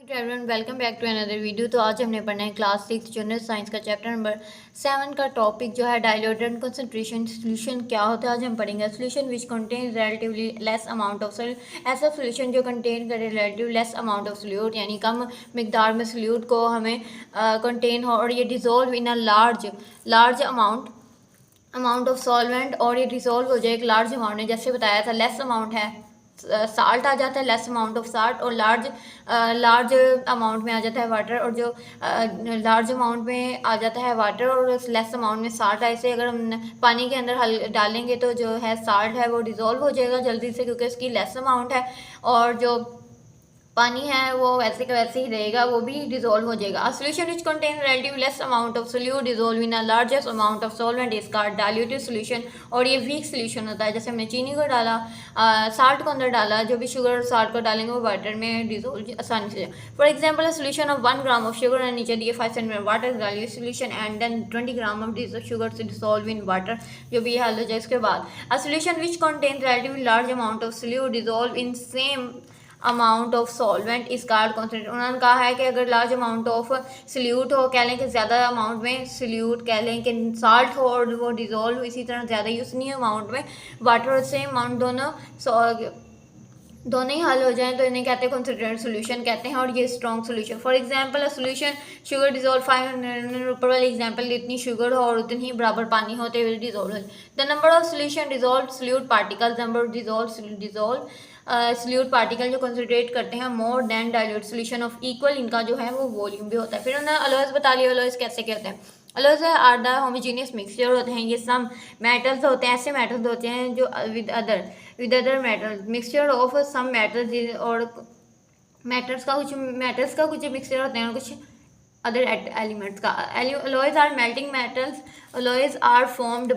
Everyone welcome back to another video. तो आज हमने पढ़ना है क्लास 6 जनरल साइंस का चैप्टर नंबर 7 का टॉपिक जो है डाइल्यूटेड कंसंट्रेशन सोल्यूशन क्या होता है। आज हम पढ़ेंगे solution which contain relatively less amount of solute. ऐसा सोल्यूशन जो कंटेन करे relative less amount of solute, यानी कम मिकदार में सोल्यूट को हमें कंटेन हो और ये dissolve in a large amount of solvent, और ये डिज़ोल्व हो जाए एक लार्ज अमाउंट में। जैसे बताया था लेस अमाउंट है साल्ट आ जाता है, लेस अमाउंट ऑफ साल्ट, और लार्ज अमाउंट में आ जाता है वाटर, और जो लार्ज अमाउंट में आ जाता है वाटर और लेस अमाउंट में साल्ट। ऐसे अगर हम पानी के अंदर हल डालेंगे तो जो है साल्ट है वो डिज़ोल्व हो जाएगा जल्दी से, क्योंकि इसकी लेस अमाउंट है, और जो पानी है वो वैसे का वैसे ही रहेगा, वो भी डिजोल्व हो जाएगा। Solution which contain relative less amount of solute dissolve in a largest amount of solvent is called diluted solution. और ये वीक सोल्यूशन होता है। जैसे हमने चीनी को डाला, साल्ट को अंदर डाला, जो भी शुगर और साल्ट को डालेंगे वो वाटर में डिजोल्व आसानी से। For example solution of 1 gram of sugar, और नीचे दिए 5 सेंटीमीटर वाटर डालिए solution and then 20 gram of sugar से डिजोल्व इन वाटर, जो भी हल हो जाए। इसके बाद a solution which contain relative large amount of solute dissolve in same amount of solvent is called concentrate. उन्होंने कहा है कि अगर लार्ज अमाउंट ऑफ सल्यूट हो, कह लें कि ज़्यादा अमाउंट में सल्यूट, कह लें कि साल्ट हो और वो डिज़ोल्व इसी तरह ज़्यादा ही उतनी अमाउंट में वाटर और सेम अमाउंट दोनों ही हल हो जाएं तो इन्हें कहते हैं कॉन्सेंट्रेटेड सोल्यूशन कहते हैं, और ये strong solution. For example a solution sugar dissolve 500, ऊपर वाली एग्जांपल जितनी शुगर हो और उतनी ही बराबर पानी होते हुए डिजोल्व हो। The number of solution dissolve solute particle, number dissolve solute particle जो कंसंट्रेट करते हैं more than dilute solution of equal, इनका जो है वो वॉल्यूम भी होता है। फिर उन्होंने अलॉयज बता लिया, अलॉयज कैसे क्या होते हैं। Alloys are the homogeneous mixture होते हैं, ये सम मेटल्स होते हैं, ऐसे मेटल्स होते हैं जो with other metal mixture of some metals, और मेटल्स का कुछ मिक्सचर होते हैं और कुछ अदर एलिमेंट्स का। Alloys are melting metals, alloys are formed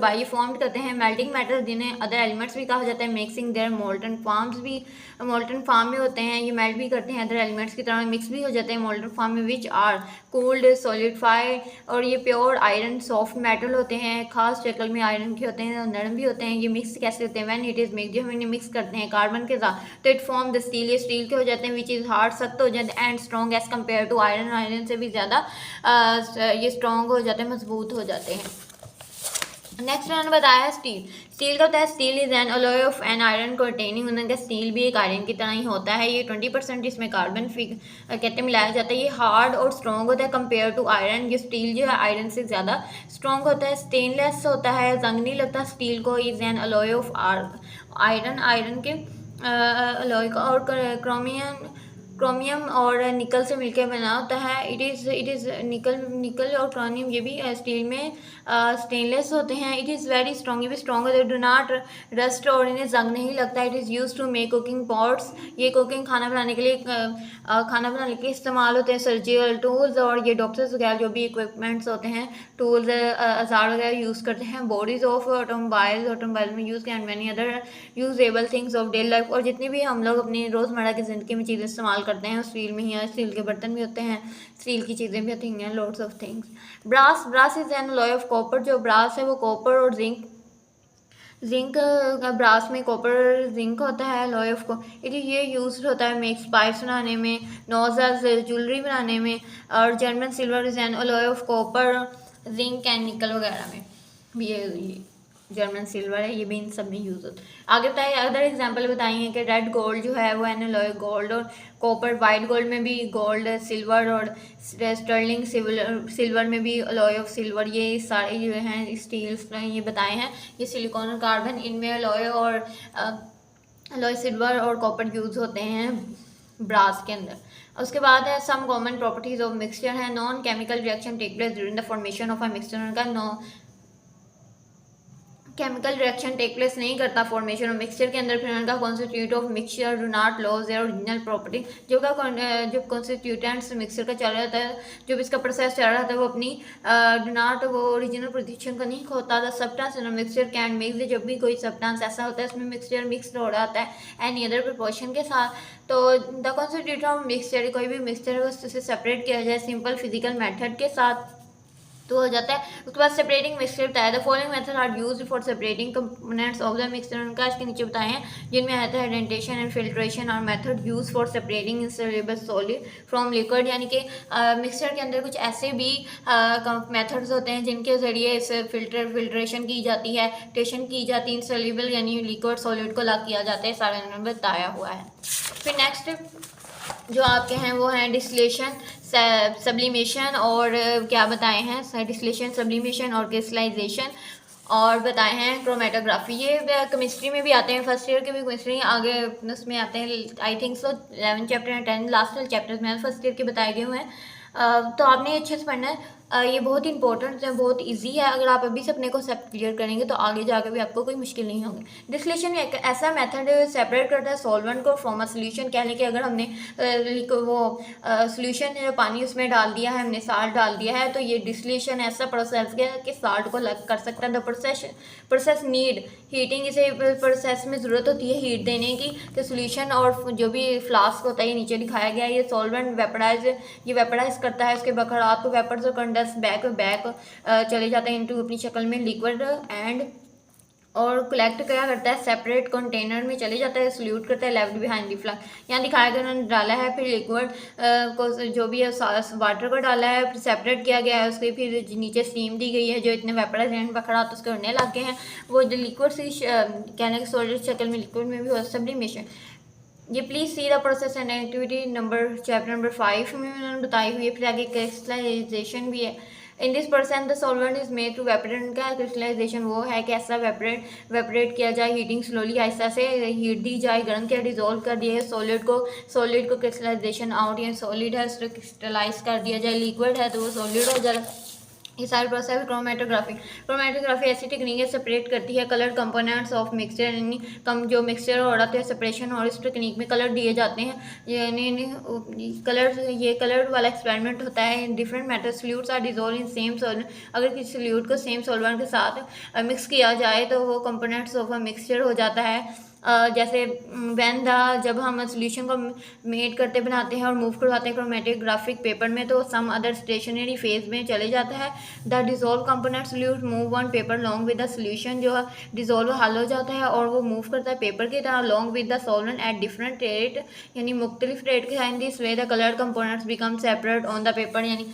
करते हैं मेल्टिंग मेटल्स, जिन्हें अदर एलिमेंट्स भी कहा जाता है। मिक्सिंग देयर मोल्टन फॉर्म्स भी मोल्टन फॉर्म में होते हैं, ये मेल्ट भी करते हैं अदर एलिमेंट्स की तरह, मिक्स भी हो जाते हैं मोल्टन फॉर्म में। विच आर कूल्ड सॉलिडिफाइड, और ये प्योर आयरन सॉफ्ट मेटल होते हैं, खास शक्ल में आयरन के होते हैं और नरम भी होते हैं। ये मिक्स कैसे होते हैं, व्हेन इट इज मिक्स, जब हम इन्हें मिक्स करते हैं कार्बन के साथ तो इट फॉर्म द स्टील, ये स्टील के हो जाते हैं। विच इज हार्ड, सख्त हो जाते हैं, and strong as compare to iron, iron से भी ज़्यादा ये स्ट्रॉन्ग हो जाते हैं, मजबूत हो जाते हैं। नेक्स्ट उन्होंने बताया है स्टील का होता है steel is an alloy of an iron containing, उन्होंने कहा स्टील भी एक आयरन की तरह ही होता है। ये 20% इसमें कार्बन कहते मिलाया जाता है। ये हार्ड और स्ट्रॉन्ग होता है कंपेयर टू आयरन, ये स्टील जो है आयरन से ज़्यादा स्ट्रॉन्ग होता है। स्टेनलेस होता है, जंग नहीं लगता स्टील को। Is an alloy of iron के अलॉय का, और क्रोमियम और निकल से मिलकर बना होता है। इट इज़ निकल और क्रोमियम ये भी स्टील में स्टेनलेस होते हैं। इट इज़ वेरी स्ट्रॉन्ग, ये भी स्ट्रॉन्ग होते हैं। डू नॉट रस्ट, और इन्हें जंग नहीं लगता। It is use to make cooking pots, ये कुकिंग खाना बनाने के लिए इस्तेमाल होते हैं। सर्जिकल टूल्स, और ये डॉक्टर्स वगैरह जो भी इक्विपमेंट्स होते हैं, टूल्स औजार वगैरह यूज़ करते हैं। बॉडीज ऑफ ऑटोमोबाइल में use and many other usable things of daily life, और जितनी भी हम लोग अपनी रोज़मर्रा की ज़िंदगी में चीज़ें इस्तेमाल करते हैं स्टील में ही है। स्टील के बर्तन भी होते हैं, स्टील की चीज़ें भी होती हैं, loads of things. Brass is an alloy of copper, जो ब्रास है वो कॉपर और जिंक का, ब्रास में कॉपर जिंक होता है अलॉय ऑफ को। ये यूज होता है मेक्स पाइप्स बनाने में, नोजल्स ज्वेलरी बनाने में, और German silver is an alloy of copper zinc and निकल वगैरह में भी ये जर्मन सिल्वर है, ये भी इन सब में यूज़ होता है। आगे बताइए अदर एग्जांपल बताइए कि रेड गोल्ड जो है वो एन अलॉय गोल्ड और कॉपर, वाइट गोल्ड में भी गोल्ड, सिल्वर, और स्टर्लिंग सिल्वर में भी अलॉय ऑफ सिल्वर। ये सारे जो हैं स्टील्स ये बताए हैं। ये सिलिकॉन और कार्बन, इनमें अलॉय सिल्वर और कॉपर यूज़ होते हैं ब्रास के अंदर। उसके बाद है some common properties of mixture है। Non chemical reaction take place during the formation of a mixture का केमिकल रिएक्शन टेक प्लेस नहीं करता फॉर्मेशन ऑफ मिक्सचर के अंदर। फिर उनका constitute of mixture do not lose their original property, जो constituents mixture का चल रहा था, जो इसका प्रोसेस चल रहा था, वो अपनी डू नॉट वो ओरिजिनल पोजीशन का नहीं खोता था। Substance in mixture can mix, जब भी कोई सब्सटेंस ऐसा होता है इसमें मिक्सचर मिक्स हो रहा होता है एनी अदर प्रोपोर्शन के साथ, तो द कॉन्स्टिट्यूट ऑफ मिक्सचर, कोई भी मिक्सचर है उससे सेपरेट किया जाए सिंपल फिजिकल मेथड के साथ। तो हो जाता है। उसके बाद सेपरेटिंग मिक्सचर बताया, the following method are used for separating components of the mixture, उनका इसके नीचे बताए हैं जिनमें आता है डेंटेशन एंड फिल्ट्रेशन और method use for separating insoluble solid from liquid, यानी कि मिक्सचर के अंदर कुछ ऐसे भी मेथड्स होते हैं जिनके ज़रिए इस फिल्ट्रेशन की जाती है, टेशन की जाती है, इंसॉल्युबल यानी लिक्विड सॉलिड को अलग किया जाता है, सारा इन्होंने बताया हुआ है। फिर नेक्स्ट जो आपके हैं वो हैं डिस्टिलेशन, सब्लिमेशन और क्या बताए हैं, डिस्टिलेशन, सब्लिमेशन और क्रिस्टलाइजेशन, और बताए हैं क्रोमेटोग्राफी। ये केमिस्ट्री में भी आते हैं, फर्स्ट ईयर के भी केमिस्ट्री आगे उसमें आते हैं, I think so 11 chapter and 10 last वाले चैप्टर्स में फर्स्ट ईयर के बताए गए हुए हैं। तो आपने अच्छे से पढ़ना है, ये बहुत ही इंपॉर्टेंट है, बहुत इजी है। अगर आप अभी से अपने को सब क्लियर करेंगे तो आगे जाकर भी आपको कोई मुश्किल नहीं होगी। डिस्टिलेशन एक ऐसा मेथड है सेपरेट करता है सॉल्वेंट को फ्रॉम अ सोल्यूशन, कह लें कि अगर हमने वो सोल्यूशन जो पानी उसमें डाल दिया है, हमने साल्ट डाल दिया है, तो ये डिस्टिलेशन ऐसा प्रोसेस है कि साल्ट को अलग कर सकता है। द प्रोसेस नीड हीटिंग, इसे प्रोसेस में ज़रूरत होती है हीट देने की, कि सोल्यूशन और जो भी फ्लास्क होता है, ये नीचे दिखाया गया है, ये सॉल्वेंट वेपराइज करता है, उसके बखरात को वेपर्स और कंडेंस बैक चले जाते हैं इनटू अपनी शक्ल में लिक्विड एंड, और कलेक्ट क्या करता है सेपरेट कंटेनर में चले जाता है, सल्यूट करता है लेफ्ट बिहाइंड दी फ्लास्क, यहाँ दिखाया गया उन्होंने डाला है, फिर लिक्विड को जो भी है वाटर को डाला है, फिर सेपरेट किया गया है, उसके फिर नीचे स्टीम दी गई है, जो इतने वेपराइज एंड बखड़ा तो उसके उड़ने लग गए हैं, वो जो लिक्विड से कहने के सॉलिड शक्ल में लिक्विड में भी हो सब्लिमेशन। ये please see the process and activity chapter number 5 में उन्होंने बताई हुई है। फिर आगे क्रिस्टलाइजेशन भी है। In this percent the solvent is made to evaporate, उनका क्रिस्टलाइजेशन वो है कि ऐसा वेपरेट किया जाए, हीटिंग स्लोली आहिस्ता से हीट दी जाए, गर्म किया, डिजोल्व कर दिया है सॉलिड को क्रिस्टलाइजेशन आउट, या सॉलिड है उसको क्रिस्टलाइज कर दिया जाए, लिक्विड है तो वो सॉलिड हो जाए। ये सारे प्रोसेस क्रोमेटोग्राफी ऐसी टेक्निक है सेपरेट करती है कलर कंपोनेंट्स ऑफ मिक्सचर, यानी जो मिक्सचर हो रहा है सेपरेशन, और इस टेक्निक में कलर दिए जाते हैं, यानी कलर, ये कलर वाला एक्सपेरिमेंट होता है। Different metal solutes are dissolve in same solvent, अगर किसी सल्यूट को सेम सॉल्वेंट के साथ मिक्स किया जाए तो वो कंपोनेंट्स ऑफ अ मिक्सचर हो जाता है। जैसे जब हम सोल्यूशन को मेड करते बनाते हैं और मूव करवाते हैं क्रोमेटोग्राफिक पेपर में, तो सम अदर स्टेशनरी फेज में चले जाता है। The dissolve component solute move on paper long with the solution, जो डिजोल्व हल हो जाता है और वो मूव करता है पेपर की तरह long with the solvent at different rate, यानी मुख्तलिफ रेट के साथ। This way the colour components become separate on the paper, यानी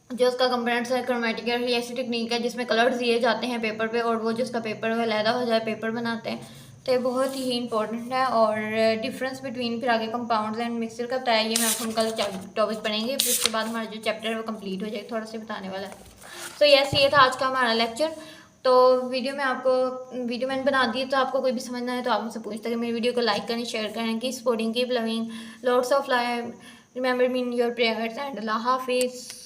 जो उसका कंपोनेंट्स है क्रोमेटिकली ऐसी टेक्निक है जिसमें कलर्स दिए जाते हैं पेपर पे, और वो जिसका पेपर है अलहदा हो जाए पेपर बनाते हैं। तो ये बहुत ही इंपॉर्टेंट है। और डिफरेंस बिटवीन फिर आगे कंपाउंड्स एंड मिक्सचर का बताया, ये मैं आपको कल टॉपिक पढ़ेंगे, फिर उसके बाद हमारा जो चैप्टर है वो कंप्लीट हो जाएगा, थोड़ा सा बताने वाला है। तो यस, ये था आज का हमारा लेक्चर। तो वीडियो मैंने बना दी, तो आपको कोई भी समझना है तो आप मुझसे पूछ सकते हैं। मेरी वीडियो को लाइक करें, शेयर करें, keep supporting, keep loving, lots of life, remember me in your prayers and अल्लाह हाफिज़।